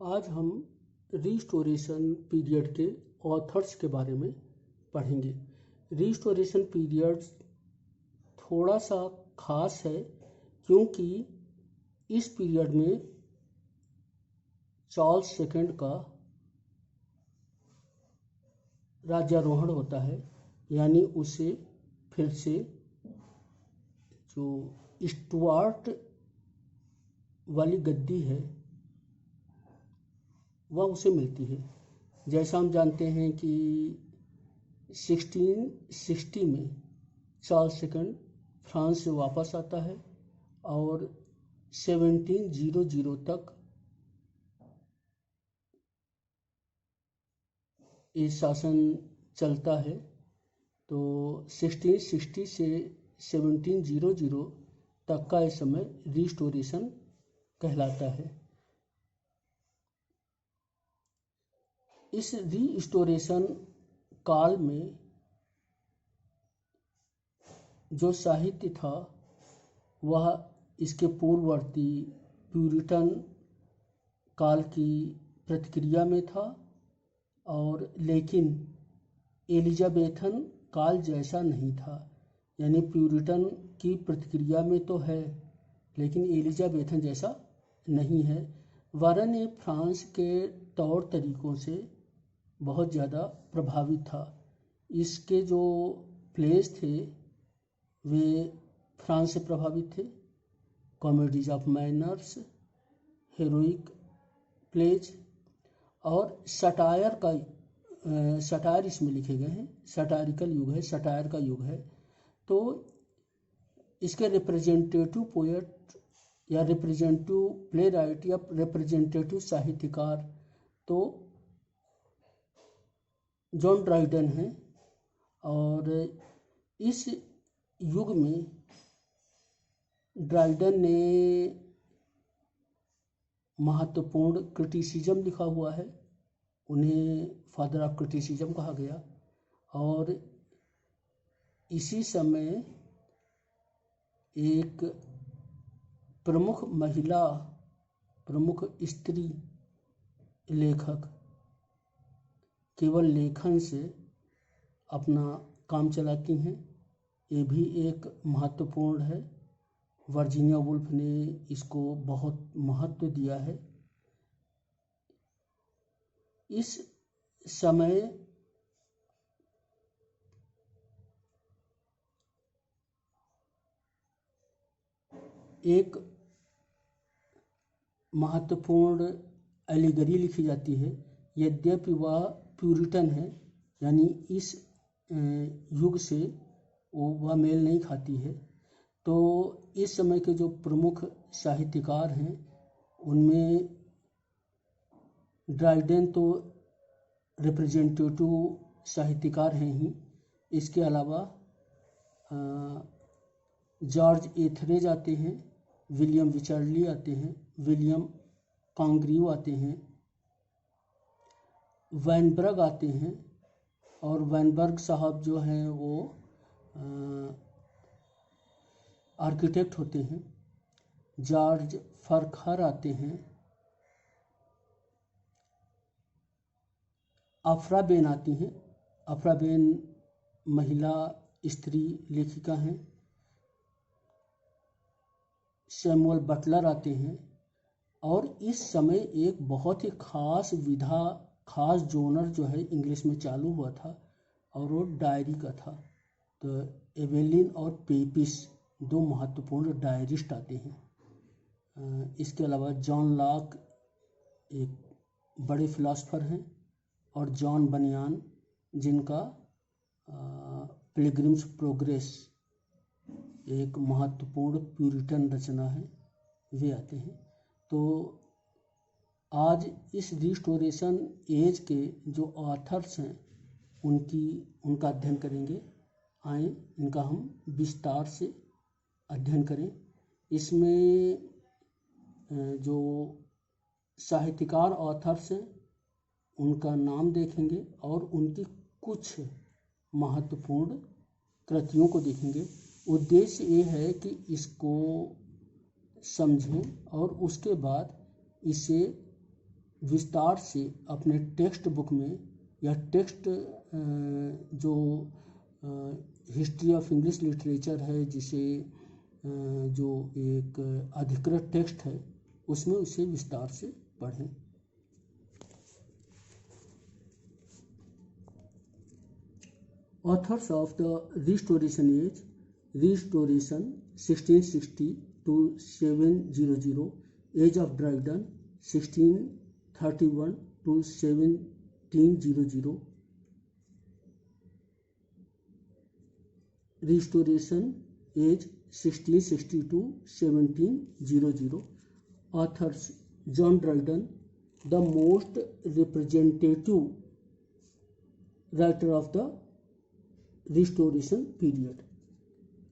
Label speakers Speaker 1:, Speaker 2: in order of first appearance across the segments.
Speaker 1: आज हम restoration period के ऑथर्स के बारे में पढ़ेंगे। रिस्टोरेशन पीरियड थोड़ा सा खास है क्योंकि इस पीरियड में चार्ल्स सेकंड का राज्यारोहण होता है, यानी उसे फिर से जो स्टुअर्ट वाली गद्दी है वह उसे मिलती है। जैसा हम जानते हैं कि 1660 में चार्ल्स सेकंड फ्रांस से वापस आता है और 1700 तक ये शासन चलता है। तो 1660 से 1700 तक का इस समय रिस्टोरेशन कहलाता है। इस रिस्टोरेशन काल में जो साहित्य था वह इसके पूर्ववर्ती प्यूरिटन काल की प्रतिक्रिया में था, और लेकिन एलिजाबेथन काल जैसा नहीं था। यानी प्यूरिटन की प्रतिक्रिया में तो है लेकिन एलिजाबेथन जैसा नहीं है। वारन ये फ्रांस के तौर तरीक़ों से बहुत ज़्यादा प्रभावित था। इसके जो प्लेस थे वे फ्रांस से प्रभावित थे। Comedies of manners, heroic plays और सटायर इसमें लिखे गए हैं। सटायरिकल युग है, सटायर का युग है। तो इसके रिप्रेजेंटेटिव पोएट या रिप्रेजेंटेटिव प्ले राइट या रिप्रेजेंटेटिव साहित्यकार तो जॉन ड्राइडन हैं। और इस युग में ड्राइडन ने महत्वपूर्ण क्रिटिसिज्म लिखा हुआ है। उन्हें फादर ऑफ क्रिटिसिज्म कहा गया। और इसी समय एक प्रमुख स्त्री लेखक केवल लेखन से अपना काम चलाती हैं। ये भी एक महत्वपूर्ण है। वर्जीनिया वुल्फ ने इसको बहुत महत्व दिया है। इस समय एक महत्वपूर्ण एलिगरी लिखी जाती है। यद्यपि वह प्यूरिटन है, यानी इस युग से वह मेल नहीं खाती है। तो इस समय के जो प्रमुख साहित्यकार हैं उनमें ड्राइडन तो रिप्रेजेंटेटिव साहित्यकार हैं ही। इसके अलावा जॉर्ज एथरेज आते हैं, विलियम विचर्ली आते हैं, विलियम कॉन्ग्रीव आते हैं, वैनबर्ग आते हैं। और वैनबर्ग साहब जो हैं वो आर्किटेक्ट होते हैं। जॉर्ज फर्खर आते हैं। अफ्रा बेन आती हैं। अफ्रा बेन महिला स्त्री लेखिका हैं। सैमुअल बटलर आते हैं। और इस समय एक बहुत ही खास जोनर जो है इंग्लिश में चालू हुआ था और वो डायरी का था। तो एवेलिन और पेपिस दो महत्वपूर्ण डायरिस्ट आते हैं। इसके अलावा जॉन लॉक एक बड़े फिलासफर हैं, और जॉन बनियान जिनका पिलग्रिम्स प्रोग्रेस एक महत्वपूर्ण प्यूरिटन रचना है, वे आते हैं। तो आज इस रिस्टोरेशन एज के जो ऑथर्स हैं उनका अध्ययन करेंगे। आए इनका हम विस्तार से अध्ययन करें। इसमें जो साहित्यकार ऑथर्स हैं उनका नाम देखेंगे और उनकी कुछ महत्वपूर्ण कृतियों को देखेंगे। उद्देश्य ये है कि इसको समझें और उसके बाद इसे विस्तार से अपने टेक्स्ट बुक में या टेक्स्ट जो हिस्ट्री ऑफ इंग्लिश लिटरेचर है, जिसे जो एक अधिकृत टेक्स्ट है, उसमें उसे विस्तार से पढ़ें। Authors of the Restoration age, Restoration 1660 to 700, age of Dryden 1631 to 1700, Restoration age 1660 to 1700. Authors John Dryden, the most representative writer of the Restoration period.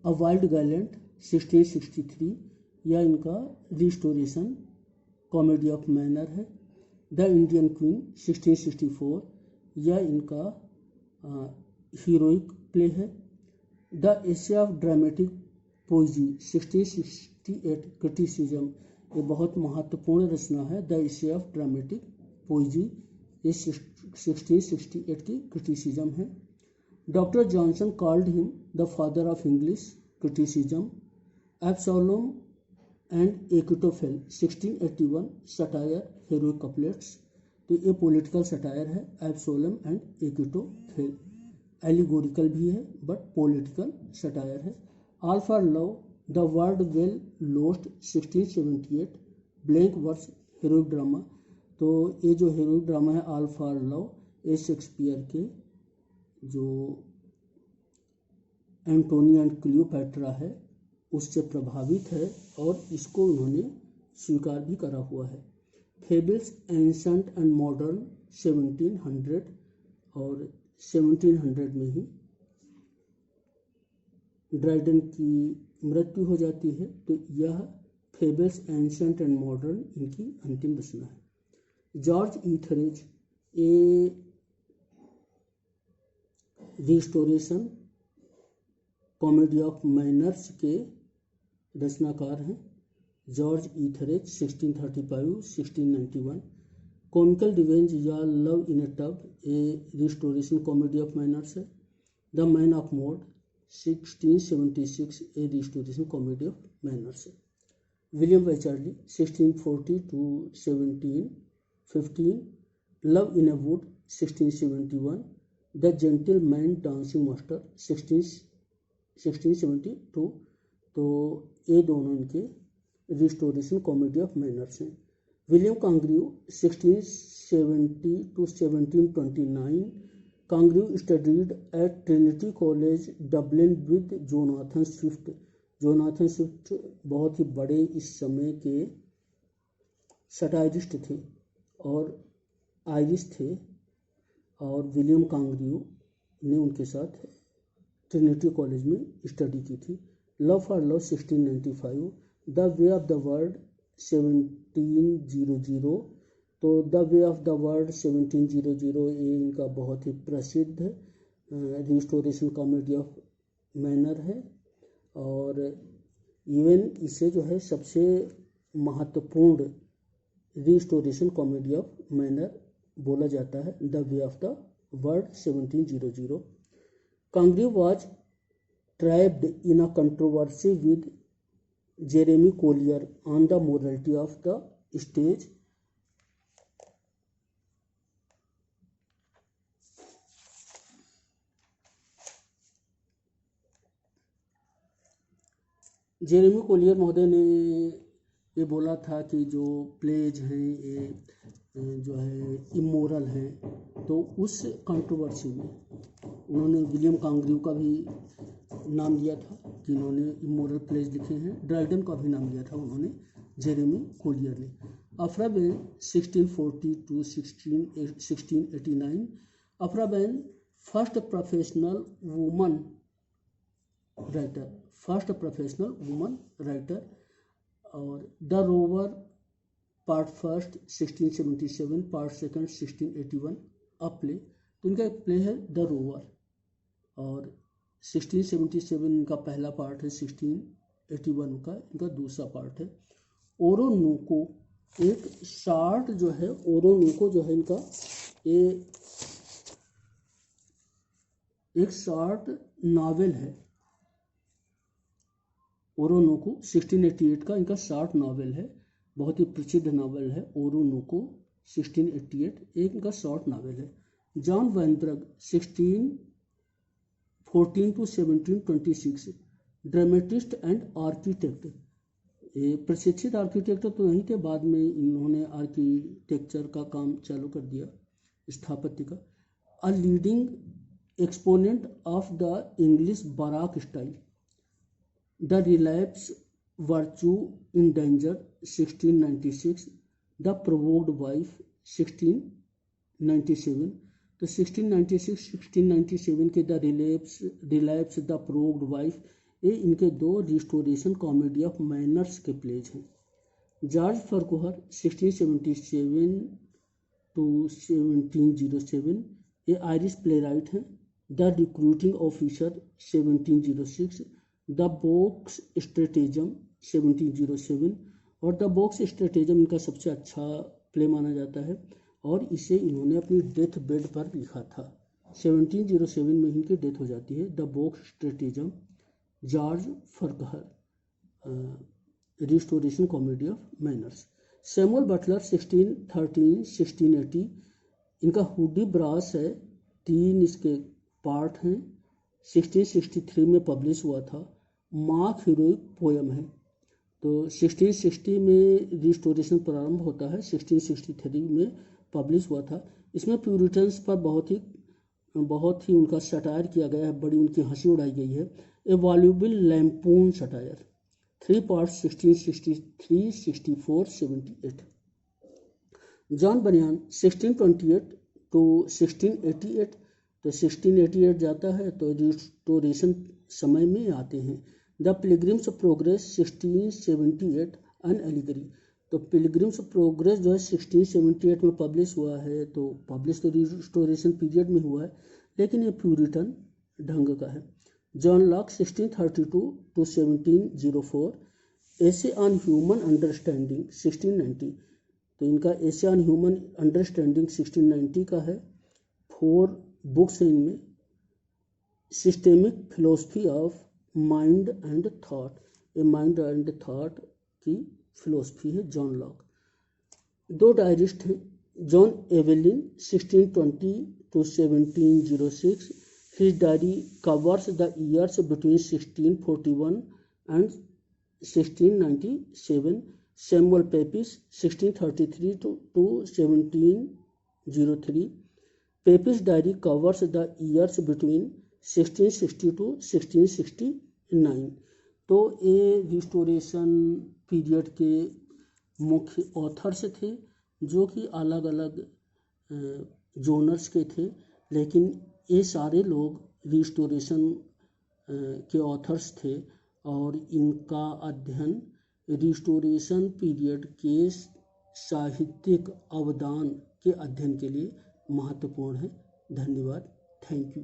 Speaker 1: A Wild Gallant 1663, यह इनका रिस्टोरेशन कॉमेडी ऑफ मैनर है। The Indian queen 1664, यह इनका heroic play है। The essay of dramatic poesy 1668, criticism, ये बहुत महत्वपूर्ण रचना है। The essay of dramatic poesy, ये 1668 की क्रिटिसिज्म है। Doctor Johnson called him the father of English criticism. Absalom and Achitophel 1681, satire, heroic couplets, तो ये पॉलिटिकल सटायर है। एब्सोलोम एंड एकिटोफेल एलिगोरिकल भी है बट पॉलिटिकल सटायर है। All for love, the world well lost 1678, blank verse, heroic drama, तो ये जो heroic drama है ऑल फॉर लव, ये शेक्सपियर के जो एंटोनी एंड क्लियोपैट्रा है उससे प्रभावित है और इसको उन्होंने स्वीकार भी करा हुआ है। फेबल्स एंशंट एंड मॉडर्न 1700, और 1700 में ही ड्राइडन की मृत्यु हो जाती है, तो यह फेबल्स एंशंट एंड मॉडर्न इनकी अंतिम रचना है। जॉर्ज ईथरेज, ये रिस्टोरेशन कॉमेडी ऑफ मैनर्स के रचनाकार हैं। George Etherege 1635-1691। कॉमिकल रिवेंज या love in a tub, a restoration comedy of manners है। The man of mode 1676, a restoration comedy of manners है। William Wycherley 1640-1715, love in a wood 1671, the gentleman dancing master 1672, तो ये दोनों इनके restoration comedy of manners हैं। William Congreve 1670-1729, Congreve studied at Trinity College Dublin with Jonathan Swift. Jonathan Swift बहुत ही बड़े इस समय के सटायरिस्ट थे और आयरिश थे, और विलियम कांग्रीव ने उनके साथ ट्रिनिटी कॉलेज में स्टडी की थी। Love for love 1695, the way of the world 1700, तो the way of the world 1700 ये इनका बहुत ही प्रसिद्ध रिस्टोरेशन कॉमेडी ऑफ मैनर है, और इवन इसे जो है सबसे महत्वपूर्ण रिस्टोरेशन कॉमेडी ऑफ मैनर बोला जाता है। The way of the world 1700। कांग्रीव was trapped in a controversy with Jeremy Collier on the morality of the stage. Jeremy Collier महोदय ने ये बोला था कि जो प्लेज हैं ये जो है इमोरल हैं, तो उस कंट्रोवर्सी में उन्होंने विलियम कांग्रीव का भी नाम लिया था कि इन्होंने इमोरल प्लेज लिखे हैं। ड्राइडन का भी नाम लिया था उन्होंने, जेरेमी कोलियर ने। Aphra Behn 1640-1689, Aphra Behn first professional woman writer, first professional woman writer. और the rover part first 1677, part second 1681, a play, तो इनका एक प्ले है द रोवर, और 1677 इनका पहला पार्ट है, 1681 का इनका दूसरा पार्ट है। ओरोनोको एक शॉर्ट जो है ओरोनोको जो है इनका ये एक शॉर्ट नावल है। ओरोनोको 1688 का इनका शॉर्ट नावल है, बहुत ही प्रसिद्ध नावल है ओरोनोको 1688, एक इनका शॉर्ट नावल है। John Weinberg 1614 to 1726, dramatist and architect. ये प्रशिक्षित आर्किटेक्टर तो नहीं थे, बाद में इन्होंने आर्किटेक्चर का काम चालू कर दिया, स्थापत्य का। A leading exponent of the English baroque style, the relapse virtue in danger 1696, the provoked wife 1697। तो 1696-1697 के the relapse the provoked wife, ये इनके दो रिस्टोरेशन कॉमेडी ऑफ मैनर्स के प्लेज हैं। जॉर्ज फर्कुहर 1677 to 1707, ये आयरिश प्लेराइट हैं। The recruiting officer 1706, the box stratagem 1707, और द बॉक्स स्ट्रेटेजम इनका सबसे अच्छा प्ले माना जाता है और इसे इन्होंने अपनी डेथ बेड पर लिखा था। 1707 में इनकी डेथ हो जाती है। The box stratagem, George Farquhar, restoration comedy of manners. Samuel Butler 1613-1680, इनका हुडी ब्रास है, 3 इसके पार्ट हैं, 1663 में पब्लिश हुआ था। मार्क हीरोइक पोयम है। तो 1660 में रिस्टोरेशन प्रारंभ होता है, 1663 में पब्लिश हुआ था। इसमें प्यूरिटन्स पर बहुत ही उनका सटायर किया गया है, बड़ी उनकी हंसी उड़ाई गई है। ए वॉल्यूबल लैम्पून सटायर, 3 पार्ट्स 1663, 64, 78। जॉन बनियान 1628 to 1688, तो 1688 जाता है तो रिस्टोरेशन समय में आते हैं। The pilgrim's progress 1678 an allegory, तो पिलग्रिम्स प्रोग्रेस जो है 1678 में पब्लिश हुआ है, तो पब्लिश तो रिस्टोरेशन पीरियड में हुआ है, लेकिन ये प्यूरिटन ढंग का है। John Locke 1632 to 1704, essay on human understanding 1690, तो इनका एसे ऑन ह्यूमन अंडरस्टैंडिंग 1690 का है। 4 बुक्स हैं इनमें। Systemic philosophy of mind and thought, ये माइंड एंड थॉट की फिलोसफी है जॉन लॉक। 2 डायरिस्ट हैं। John Evelyn 1620 to 1706, his diary covers the years between 1641 and 1697। Samuel Pepys 1633 to 1703, Pepys diary covers the years between 1660 to 1669। तो ये restoration period के मुख्य authors थे, जो कि अलग अलग जोनर्स के थे, लेकिन ये सारे लोग रिस्टोरेशन के ऑथर्स थे और इनका अध्ययन रिस्टोरेशन पीरियड के साहित्यिक अवदान के अध्ययन के लिए महत्वपूर्ण है। धन्यवाद, थैंक यू।